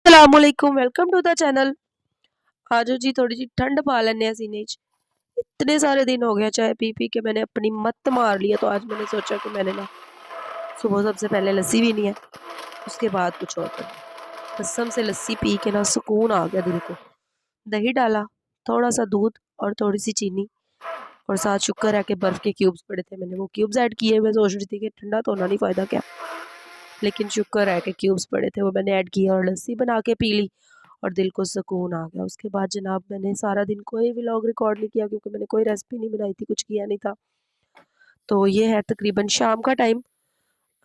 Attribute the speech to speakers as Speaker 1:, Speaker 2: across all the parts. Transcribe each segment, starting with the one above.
Speaker 1: अस्सलामुअलैकुम welcome to the channel. आज जी थोड़ी जी ठंड पा लेने सीने च। इतने सारे दिन हो गया चाय पी पी के मैंने अपनी मत मार लिया, तो आज मैंने सोचा कि मैंने ना सुबह सबसे पहले लस्सी पीनी है, उसके बाद कुछ और करना है। कसम से लस्सी पी के ना सुकून आ गया दिल को। दही डाला, थोड़ा सा दूध और थोड़ी सी चीनी, और साथ शुक्र है कि बर्फ़ के क्यूब्स पड़े थे, मैंने वो क्यूब्स ऐड किए। मैं सोच रही थी कि ठंडा तो होना नहीं, फ़ायदा क्या, लेकिन शुक्र है कि क्यूब्स पड़े थे, वो मैंने ऐड किए और लस्सी बना के पी ली और दिल को सुकून आ गया। उसके बाद जनाब मैंने सारा दिन कोई व्लॉग रिकॉर्ड नहीं किया, क्योंकि मैंने कोई रेसिपी नहीं बनाई थी, कुछ किया नहीं था। तो ये है तकरीबन शाम का टाइम,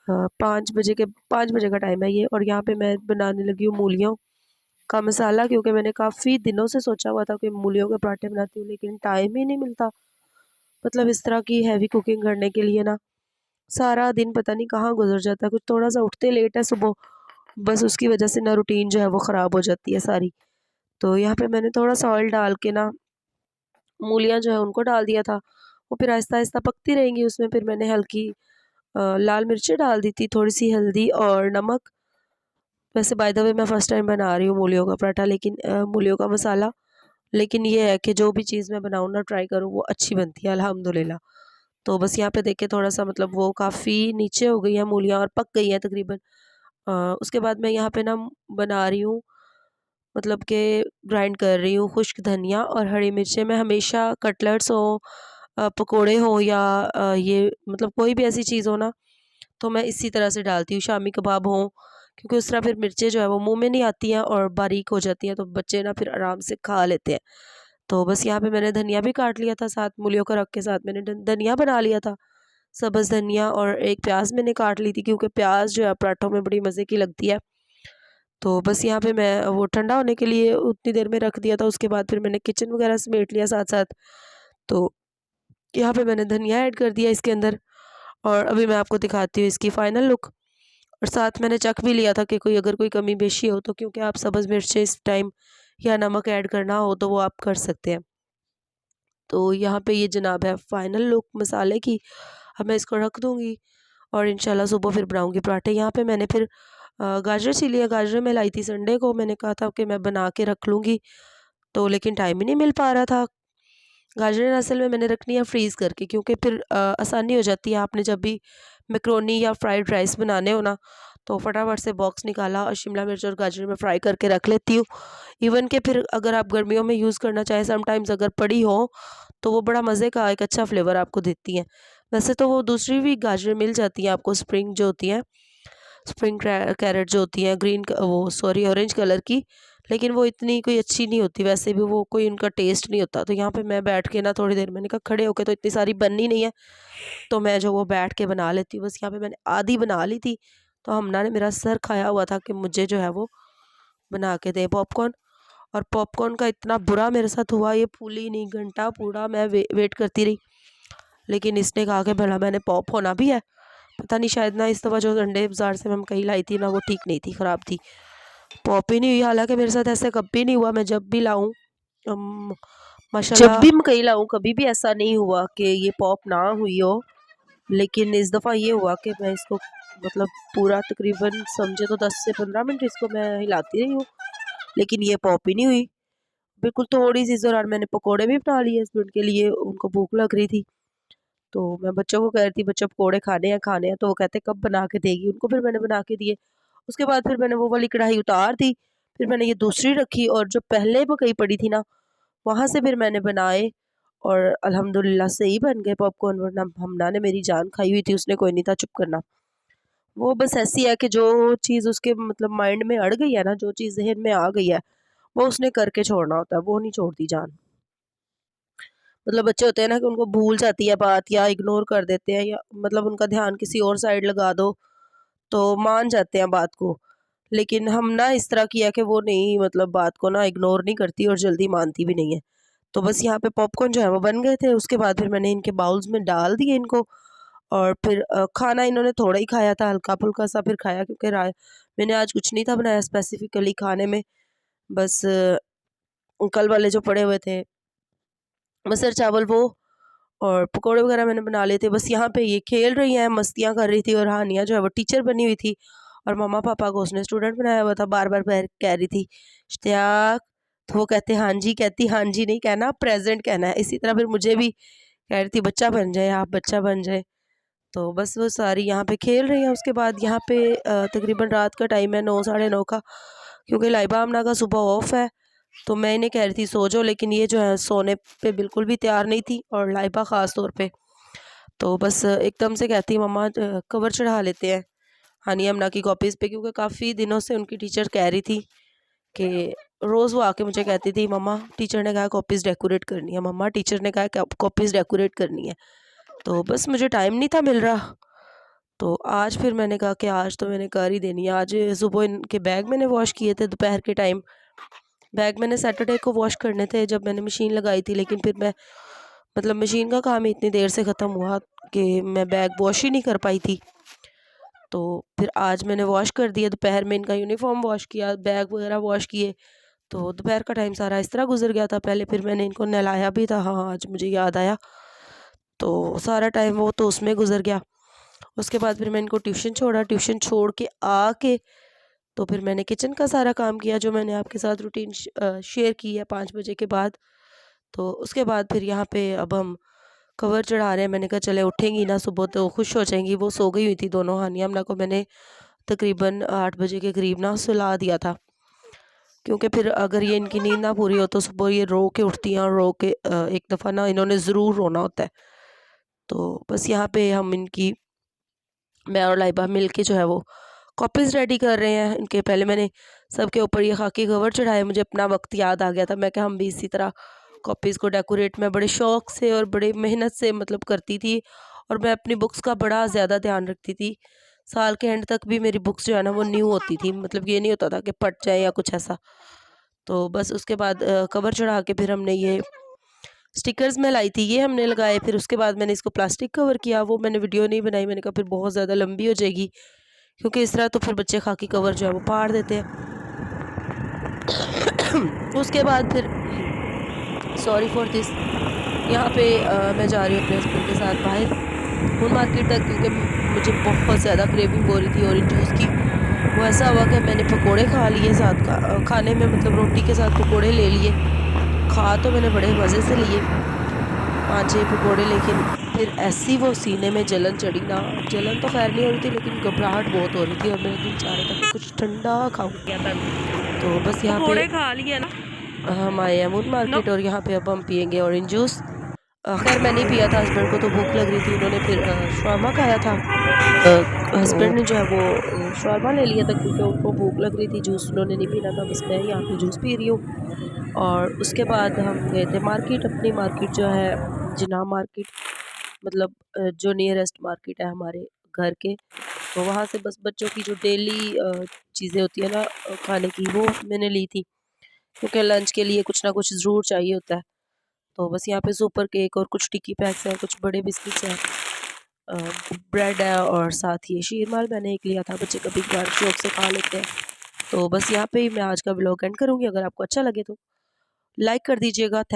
Speaker 1: 5 बजे का टाइम है ये, और यहाँ पे मैं बनाने लगी हूँ मूलियों का मसाला, क्योंकि मैंने काफ़ी दिनों से सोचा हुआ था कि मूलियों के पराठे बनाती हूँ, लेकिन टाइम ही नहीं मिलता। मतलब इस तरह की हैवी कुकिंग करने के लिए ना सारा दिन पता नहीं कहाँ गुजर जाता है। कुछ थोड़ा सा उठते लेट है सुबह, बस उसकी वजह से ना रूटीन जो है वो ख़राब हो जाती है सारी। तो यहाँ पे मैंने थोड़ा सा ऑयल डाल के ना मूलियाँ जो है उनको डाल दिया था। वो फिर आहिस्ता-आहिस्ता पकती रहेंगी, उसमें फिर मैंने हल्की लाल मिर्चें डाल दी थी, थोड़ी-सी हल्दी और नमक। वैसे बाय द वे मैं फ़र्स्ट टाइम बना रही हूँ मूलियों का पराठा, लेकिन मूलियों का मसाला, लेकिन ये है कि जो भी चीज़ मैं बनाऊँ ना ट्राई करूँ वो अच्छी बनती है अल्हम्दुलिल्लाह। तो बस यहाँ पे देखिए थोड़ा-सा मतलब वो काफ़ी नीचे हो गई है मूलियाँ और पक गई हैं तकरीबन। उसके बाद मैं यहाँ पे ना बना रही हूँ, मतलब कि ग्राइंड कर रही हूँ खुश्क धनिया और हरी मिर्चें। मैं हमेशा कटलेट्स हो, पकोड़े हों या ये मतलब कोई भी ऐसी चीज़ हो ना, तो मैं इसी तरह से डालती हूँ। शामी कबाब हों, क्योंकि उस तरह फिर मिर्चें जो है वो मुँह में नहीं आती हैं और बारीक हो जाती हैं, तो बच्चे ना फिर आराम से खा लेते हैं। तो बस यहाँ पे मैंने धनिया भी काट लिया था, साथ मूलियों का रख के साथ मैंने धनिया बना लिया था, सब्ज़ धनिया, और एक प्याज मैंने काट ली थी, क्योंकि प्याज जो है पराठों में बड़ी मज़े की लगती है। तो बस यहाँ पे मैं वो ठंडा होने के लिए उतनी देर में रख दिया था। उसके बाद फिर मैंने किचन वगैरह समेट लिया साथ-साथ। तो यहाँ पे मैंने धनिया ऐड कर दिया इसके अंदर, और अभी मैं आपको दिखाती हूँ इसकी फ़ाइनल लुक। और साथ मैंने चख भी लिया था कि कोई अगर कोई कमी बेशी हो तो, क्योंकि आप सब्ज़ मिर्चें इस टाइम या नमक ऐड करना हो तो वो आप कर सकते हैं। तो यहाँ पे ये जनाब है फ़ाइनल लुक मसाले की। अब मैं इसको रख दूँगी और इंशाल्लाह सुबह फिर बनाऊँगी पराठे। यहाँ पे मैंने फिर गाजर छीली है, गाजर मैं लाई थी संडे को, मैंने कहा था कि मैं बना के रख लूँगी, तो लेकिन टाइम ही नहीं मिल पा रहा था। गाजरें असल में मैंने रखनी है फ्रीज़ करके, क्योंकि फिर आसानी हो जाती है। आपने जब भी मैकरोनी या फ्राइड राइस बनाने हो ना, तो फटाफट से बॉक्स निकाला और शिमला मिर्च और गाजर में फ्राई करके रख लेती हूँ। इवन कि फिर अगर आप गर्मियों में यूज़ करना चाहें समटाइम्स, अगर पड़ी हो तो वो बड़ा मज़े का एक अच्छा फ्लेवर आपको देती हैं। वैसे तो वो दूसरी भी गाजरें मिल जाती हैं आपको, स्प्रिंग जो होती हैं, स्प्रिंग कैरेट जो होती हैं ग्रीन वो सॉरी ऑरेंज कलर की, लेकिन वो इतनी कोई अच्छी नहीं होती, वैसे भी वो कोई उनका टेस्ट नहीं होता। तो यहाँ पे मैं बैठ के ना थोड़ी देर, मैंने कहा खड़े होके तो इतनी सारी बननी नहीं है, तो मैं जो वो बैठ के बना लेती हूँ। बस यहाँ पे मैंने आधी बना ली थी, तो हमना ने मेरा सर खाया हुआ था कि मुझे जो है वो बना के दे पॉपकॉर्न। और पॉपकॉर्न का इतना बुरा मेरे साथ हुआ, ये फूली नहीं, घंटा पूरा मैं वेट करती रही, लेकिन इसने कहा कि भला मैंने पॉप होना भी है। पता नहीं, शायद ना इस दफ़ा जो अंडे बाज़ार से मैं कहीं लाई थी ना, वो ठीक नहीं थी, ख़राब थी, पॉप ही नहीं हुई। हालाँकि मेरे साथ ऐसे कभी नहीं हुआ, मैं जब भी लाऊँ जब भी मैं कहीं लाऊँ कभी भी ऐसा नहीं हुआ कि ये पॉप ना हुई हो। लेकिन इस दफ़ा ये हुआ कि मैं इसको मतलब पूरा तकरीबन समझे तो 10 से 15 मिनट इसको मैं हिलाती रही हूँ, लेकिन ये पॉप ही नहीं हुई। बिल्कुल थोड़ी-सी इस दौरान मैंने पकोड़े भी बना लिए हस्बैंड के लिए, उनको भूख लग रही थी। तो मैं बच्चों को कह रही थी बच्चों पकोड़े खाने हैं, तो वो कहते कब बना के देगी, उनको फिर मैंने बना के दिए। उसके बाद फिर मैंने वो वाली कढ़ाई उतार दी, फिर मैंने ये दूसरी रखी, और जो पहले पकई पड़ी थी ना, वहाँ से फिर मैंने बनाए, और अल्हम्दुलिल्लाह सही बन गए पॉपकॉर्न। वरना हमना ने मेरी जान खाई हुई थी, उसने कोई नहीं था चुप करना। वो बस ऐसी है कि जो चीज़ उसके मतलब माइंड में अड़ गई है ना, जो चीज़ ज़हन में आ गई है, वो उसने करके छोड़ना होता है, वो नहीं छोड़ती जान। मतलब बच्चे होते हैं ना कि उनको भूल जाती है बात, या इग्नोर कर देते हैं, या मतलब उनका ध्यान किसी और साइड लगा दो तो मान जाते हैं बात को। लेकिन हम ना इस तरह की है कि वो नहीं, मतलब बात को ना इग्नोर नहीं करती और जल्दी मानती भी नहीं है। तो बस यहाँ पे पॉपकॉर्न जो है वो बन गए थे। उसके बाद फिर मैंने इनके बाउल्स में डाल दिए इनको, और फिर खाना इन्होंने थोड़ा ही खाया था, हल्का-फुल्का सा फिर खाया, क्योंकि मैंने आज कुछ नहीं था बनाया स्पेसिफिकली खाने में। बस कल वाले जो पड़े हुए थे मटर चावल, वो और पकोड़े वगैरह मैंने बना लिए थे। बस यहाँ पे ये खेल रही हैं, मस्तियाँ कर रही थी, और हानिया जो है वो टीचर बनी हुई थी, और मम्मा पापा को उसने स्टूडेंट बनाया हुआ था। बार बार कह रही थी इश्तियाक, तो वो कहते हाँ जी, कहती हाँ जी नहीं कहना, प्रेजेंट कहना है। इसी तरह फिर मुझे भी कह रही थी बच्चा बन जाए, आप बच्चा बन जाए। तो बस वो सारी यहाँ पे खेल रही हैं। उसके बाद यहाँ पे तकरीबन रात का टाइम है 9 साढ़े 9 का, क्योंकि लाइबा आमना का सुबह ऑफ है। तो मैं इन्हें कह रही थी सो जाओ, लेकिन ये जो है सोने पे बिल्कुल भी तैयार नहीं थी, और लाइबा ख़ास तौर पे। तो बस एकदम से कहती मम्मा कवर चढ़ा लेते हैं हानिया अमना की कॉपीज़ पे, क्योंकि काफ़ी दिनों से उनकी टीचर कह रही थी कि रोज़ वो आके मुझे कहती थी मम्मा टीचर ने कहा कॉपीज़ डेकोरेट करनी है, मम्मा टीचर ने कहा कॉपीज़ डेकोरेट करनी है। तो बस मुझे टाइम नहीं था मिल रहा। तो आज फिर मैंने कहा कि आज तो मैंने कर ही देनी है। आज सुबह इनके बैग मैंने वॉश किए थे दोपहर के टाइम। बैग मैंने सैटरडे को वॉश करने थे जब मैंने मशीन लगाई थी, लेकिन फिर मैं मतलब मशीन का काम इतनी देर से ख़त्म हुआ कि मैं बैग वॉश ही नहीं कर पाई थी। तो फिर आज मैंने वॉश कर दिया, दोपहर में इनका यूनिफॉर्म वॉश किया, बैग वगैरह वॉश किए। तो दोपहर का टाइम सारा इस तरह गुजर गया था। पहले फिर मैंने इनको नहलाया भी था, हाँ आज मुझे याद आया। तो सारा टाइम वो तो उसमें गुजर गया। उसके बाद फिर मैं इनको ट्यूशन छोड़ा, ट्यूशन छोड़ के आके तो फिर मैंने किचन का सारा काम किया, जो मैंने आपके साथ रूटीन शेयर की है 5 बजे के बाद। तो उसके बाद फिर यहाँ पे अब हम कवर चढ़ा रहे हैं। मैंने कहा चले उठेंगी ना सुबह तो खुश हो जाएंगी। वो सो गई हुई थी दोनों। हानिया अमना को मैंने तकरीबन 8 बजे के करीब ना सुला दिया था, क्योंकि फिर अगर ये इनकी नींद ना पूरी हो तो सुबह ये रो के उठती हैं, और रो के एक दफ़ा ना इन्होंने ज़रूर रोना होता है। तो बस यहाँ पे हम इनकी, मैं और लाइबा मिल के जो है वो कॉपीज़ रेडी कर रहे हैं इनके। पहले मैंने सबके ऊपर ये खाकी कवर चढ़ाए, मुझे अपना वक्त याद आ गया था। मैं क्या हम भी इसी तरह कॉपीज़ को डेकोरेट मैं बड़े शौक़ से और बड़े मेहनत से मतलब करती थी, और मैं अपनी बुक्स का बड़ा ज़्यादा ध्यान रखती थी। साल के एंड तक भी मेरी बुक्स जो है ना वो न्यू होती थी, मतलब ये नहीं होता था कि फट जाए या कुछ ऐसा। तो बस उसके बाद कवर चढ़ा के फिर हमने ये स्टिकर्स मैं लाई थी, ये हमने लगाए। फिर उसके बाद मैंने इसको प्लास्टिक कवर किया, वो मैंने वीडियो नहीं बनाई। मैंने कहा फिर बहुत ज़्यादा लंबी हो जाएगी, क्योंकि इस तरह तो फिर बच्चे खाकी कवर जो है वो फाड़ देते हैं। उसके बाद फिर सॉरी फॉर दिस, यहाँ पे मैं जा रही हूँ अपने हस्बैंड के साथ बाहर फूड मार्केट तक, क्योंकि मुझे बहुत ज़्यादा क्रेविंग हो रही थी ऑरेंज जूस की। वो ऐसा हुआ कि मैंने पकोड़े खा लिए साथ का खाने में, मतलब रोटी के साथ पकोड़े ले लिए। खा तो मैंने बड़े मज़े से लिए 5-6 पकोड़े, लेकिन फिर ऐसी वो सीने में जलन चढ़ी ना। जलन तो खैर नहीं हो रही थी, लेकिन घबराहट बहुत हो रही थी, और मेरा दिल चाह रहा था कि कुछ ठंडा खाऊं। तो बस यहाँ पे खा लिया ना हम आए हैं मून मार्केट, और यहाँ पे अब हम पियेंगे ऑरेंज जूस। खैर मैं नहीं पिया था, हस्बैंड को तो भूख लग रही थी, उन्होंने फिर शवारमा खाया था। हस्बैंड ने जो है वो शवारमा ले लिया था, क्योंकि उनको भूख लग रही थी, जूस उन्होंने नहीं पीना था। बस मैं यहाँ पे जूस पी रही हूँ। और उसके बाद हम गए थे मार्केट, अपनी मार्केट जो है जिन्ना मार्केट, मतलब जो नियरेस्ट मार्केट है हमारे घर के। तो वहाँ से बस बच्चों की जो डेली चीज़ें होती है ना खाने की, वो मैंने ली थी, क्योंकि लंच के लिए कुछ ना कुछ ज़रूर चाहिए होता है। तो बस यहाँ पे सुपर केक और कुछ टिक्की पैक्स हैं, कुछ बड़े बिस्किट्स हैं, ब्रेड है, और साथ ही शीरमाल मैंने एक लिया था, बच्चे कभी कभार शौक से खा लेते हैं। तो बस यहाँ पे ही मैं आज का व्लॉग एंड करूँगी। अगर आपको अच्छा लगे तो लाइक कर दीजिएगा। थैंक